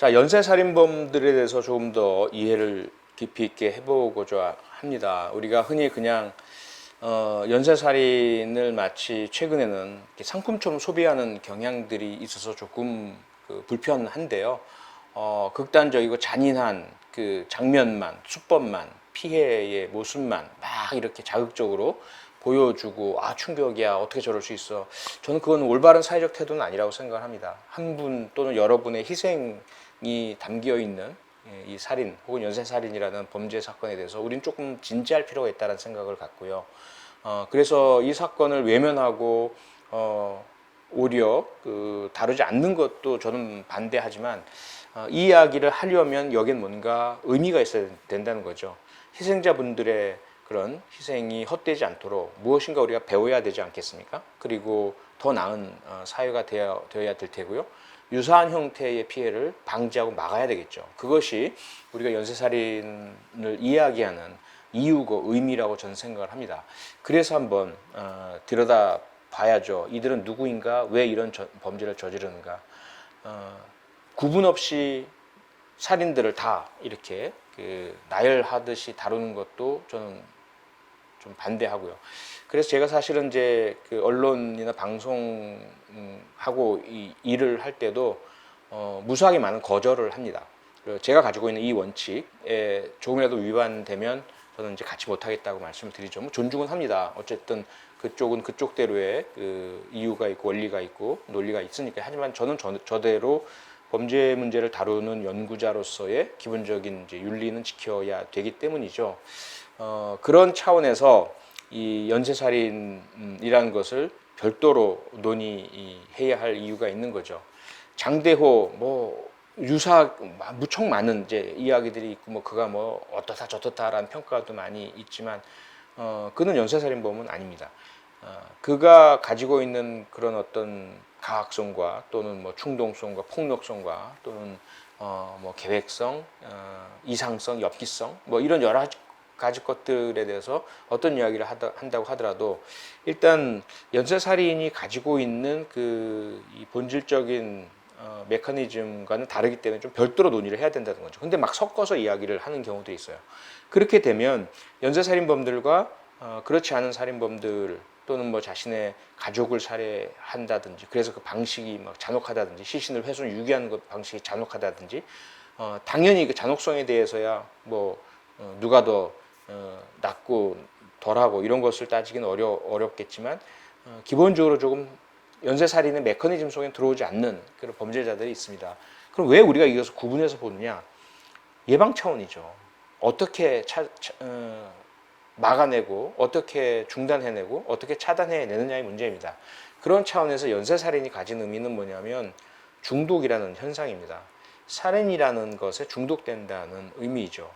자, 연쇄살인범들에 대해서 조금 더 이해를 깊이 있게 해보고자 합니다. 우리가 흔히 그냥 연쇄살인을 마치 최근에는 이렇게 상품처럼 소비하는 경향들이 있어서 조금 불편한데요. 극단적이고 잔인한 그 장면만, 수법만, 피해의 모습만 막 이렇게 자극적으로 보여주고, 아, 충격이야, 어떻게 저럴 수 있어. 저는 그건 올바른 사회적 태도는 아니라고 생각을 합니다. 한 분 또는 여러분의 희생이 담겨 있는 이 살인 혹은 연쇄살인이라는 범죄 사건에 대해서 우리는 조금 진지할 필요가 있다는 생각을 갖고요. 그래서 이 사건을 외면하고 오히려 다루지 않는 것도 저는 반대하지만, 이 이야기를 하려면 여긴 뭔가 의미가 있어야 된다는 거죠. 희생자분들의 그런 희생이 헛되지 않도록 무엇인가 우리가 배워야 되지 않겠습니까? 그리고 더 나은 사회가 되어야 될 테고요. 유사한 형태의 피해를 방지하고 막아야 되겠죠. 그것이 우리가 연쇄살인을 이야기하는 이유고 의미라고 저는 생각을 합니다. 그래서 한번 들여다 봐야죠. 이들은 누구인가? 왜 이런 범죄를 저지르는가? 구분 없이 살인들을 다 이렇게 나열하듯이 다루는 것도 저는 좀 반대하고요. 그래서 제가 사실은 이제 언론이나 방송하고 이 일을 할 때도 무수하게 많은 거절을 합니다. 제가 가지고 있는 이 원칙에 조금이라도 위반되면 저는 이제 같이 못하겠다고 말씀을 드리죠. 뭐 존중은 합니다. 어쨌든 그쪽은 그쪽대로의 이유가 있고 원리가 있고 논리가 있으니까. 하지만 저는 저대로 범죄 문제를 다루는 연구자로서의 기본적인 이제 윤리는 지켜야 되기 때문이죠. 그런 차원에서 이 연쇄살인이라는 것을 별도로 논의해야 할 이유가 있는 거죠. 장대호 무척 많은 이제 이야기들이 있고 그가 어떻다 저떻다라는 평가도 많이 있지만, 그는 연쇄살인범은 아닙니다. 그가 가지고 있는 그런 어떤 가학성과 또는 충동성과 폭력성과 또는 계획성, 이상성, 엽기성 이런 여러 가지 것들에 대해서 어떤 이야기를 한다고 하더라도, 일단 연쇄살인이 가지고 있는 이 본질적인 메커니즘과는 다르기 때문에 좀 별도로 논의를 해야 된다는 거죠. 근데 막 섞어서 이야기를 하는 경우도 있어요. 그렇게 되면 연쇄살인범들과 그렇지 않은 살인범들 또는 자신의 가족을 살해한다든지, 그래서 그 방식이 막 잔혹하다든지, 시신을 훼손 유기하는 것 방식이 잔혹하다든지, 당연히 그 잔혹성에 대해서야 누가 더 낫고 덜하고 이런 것을 따지기는 어렵겠지만, 기본적으로 조금 연쇄살인의 메커니즘 속에 들어오지 않는 그런 범죄자들이 있습니다. 그럼 왜 우리가 이것을 구분해서 보느냐? 예방 차원이죠. 어떻게 막아내고 어떻게 중단해내고 어떻게 차단해내느냐의 문제입니다. 그런 차원에서 연쇄살인이 가진 의미는 뭐냐면 중독이라는 현상입니다. 살인이라는 것에 중독된다는 의미이죠.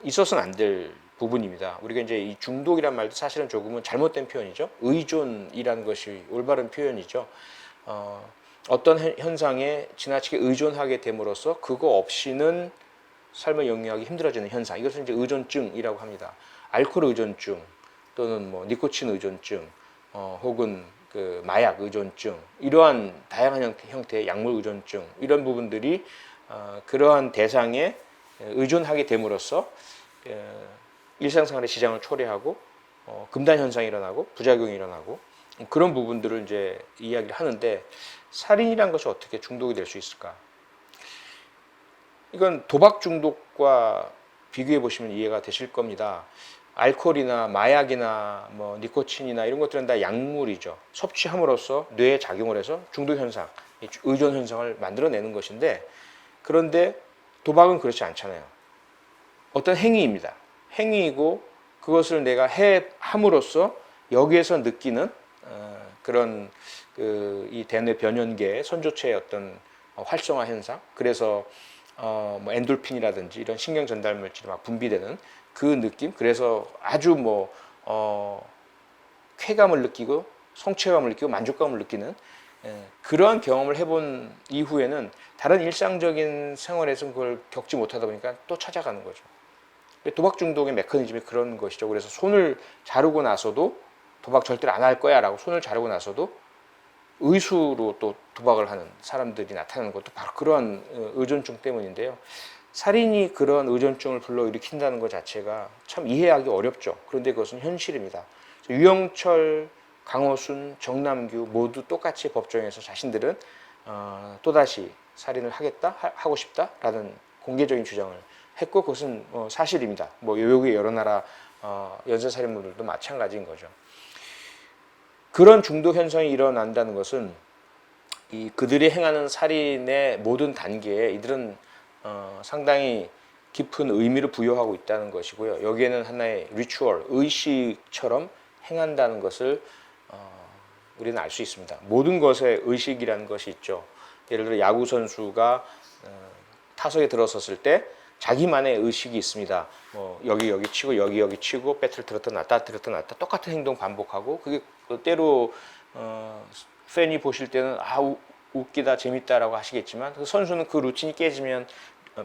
있어서는 안 될 부분입니다. 우리가 이제 이 중독이란 말도 사실은 조금은 잘못된 표현이죠. 의존이라는 것이 올바른 표현이죠. 어떤 현상에 지나치게 의존하게 됨으로써 그거 없이는 삶을 영위하기 힘들어지는 현상. 이것을 이제 의존증이라고 합니다. 알코올 의존증 또는 니코틴 의존증, 혹은 마약 의존증, 이러한 다양한 형태의 약물 의존증, 이런 부분들이 그러한 대상에 의존하게 됨으로써 일상생활의 지장을 초래하고 금단 현상이 일어나고 부작용이 일어나고, 그런 부분들을 이제 이야기를 하는데, 살인이란 것이 어떻게 중독이 될 수 있을까? 이건 도박 중독과 비교해 보시면 이해가 되실 겁니다. 알코올이나 마약이나 니코틴이나 이런 것들은 다 약물이죠. 섭취함으로써 뇌에 작용을 해서 중독 현상, 의존 현상을 만들어내는 것인데, 그런데 도박은 그렇지 않잖아요. 어떤 행위입니다. 행위이고 그것을 내가 함으로써 여기에서 느끼는 그런 이 대뇌 변연계의 선조체의 어떤 활성화 현상, 그래서 엔돌핀이라든지 이런 신경 전달 물질이 막 분비되는 그 느낌, 그래서 아주 쾌감을 느끼고 성취감을 느끼고 만족감을 느끼는 그러한 경험을 해본 이후에는 다른 일상적인 생활에서 그걸 겪지 못하다 보니까 또 찾아가는 거죠. 도박 중독의 메커니즘이 그런 것이죠. 그래서 손을 자르고 나서도 도박 절대로 안 할 거야 라고 손을 자르고 나서도 의수로 또 도박을 하는 사람들이 나타나는 것도 바로 그러한 의존증 때문인데요. 살인이 그런 의존증을 불러일으킨다는 것 자체가 참 이해하기 어렵죠. 그런데 그것은 현실입니다. 유영철, 강호순, 정남규 모두 똑같이 법정에서 자신들은 또다시 살인을 하고 싶다라는 공개적인 주장을 했고 그것은 사실입니다. 뭐 외국의 여러 나라 연쇄살인범들도 마찬가지인 거죠. 그런 중독 현상이 일어난다는 것은 그들이 행하는 살인의 모든 단계에 이들은 상당히 깊은 의미를 부여하고 있다는 것이고요. 여기에는 하나의 리추얼, 의식처럼 행한다는 것을 우리는 알 수 있습니다. 모든 것에 의식이라는 것이 있죠. 예를 들어 야구 선수가 타석에 들어섰을 때 자기만의 의식이 있습니다. 뭐 여기 치고 여기 치고 배트를 들었다 놨다 똑같은 행동 반복하고 그게 때로 팬이 보실 때는 웃기다 재밌다라고 하시겠지만 그 선수는 그 루틴이 깨지면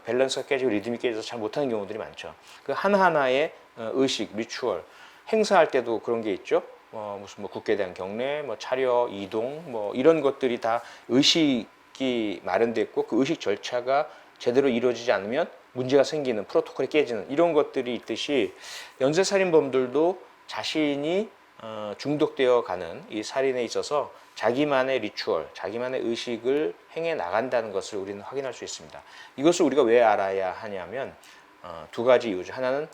밸런스가 깨지고 리듬이 깨져서 잘 못하는 경우들이 많죠. 그 하나하나의 의식, 리추얼 행사할 때도 그런 게 있죠. 무슨 국회에 대한 경례, 차려, 이동, 이런 것들이 다 의식이 마련되어 있고 그 의식 절차가 제대로 이루어지지 않으면 문제가 생기는 프로토콜이 깨지는 이런 것들이 있듯이 연쇄살인범들도 자신이 중독되어 가는 이 살인에 있어서 자기만의 리추얼, 자기만의 의식을 행해 나간다는 것을 우리는 확인할 수 있습니다. 이것을 우리가 왜 알아야 하냐면 두 가지 이유죠. 하나는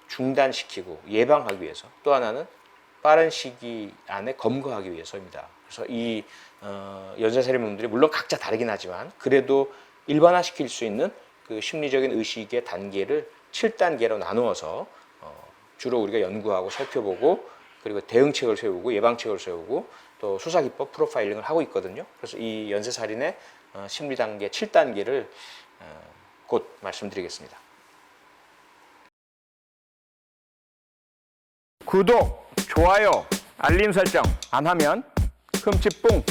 중단시키고 예방하기 위해서, 또 하나는 빠른 시기 안에 검거하기 위해서입니다. 그래서 이 연쇄살인범들이 물론 각자 다르긴 하지만 그래도 일반화시킬 수 있는 그 심리적인 의식의 단계를 7단계로 나누어서 주로 우리가 연구하고 살펴보고 그리고 대응책을 세우고 예방책을 세우고 또 수사기법 프로파일링을 하고 있거든요. 그래서 이 연쇄살인의 심리 단계 7단계를 곧 말씀드리겠습니다. 구독, 좋아요, 알림 설정 안 하면 흠칫뿡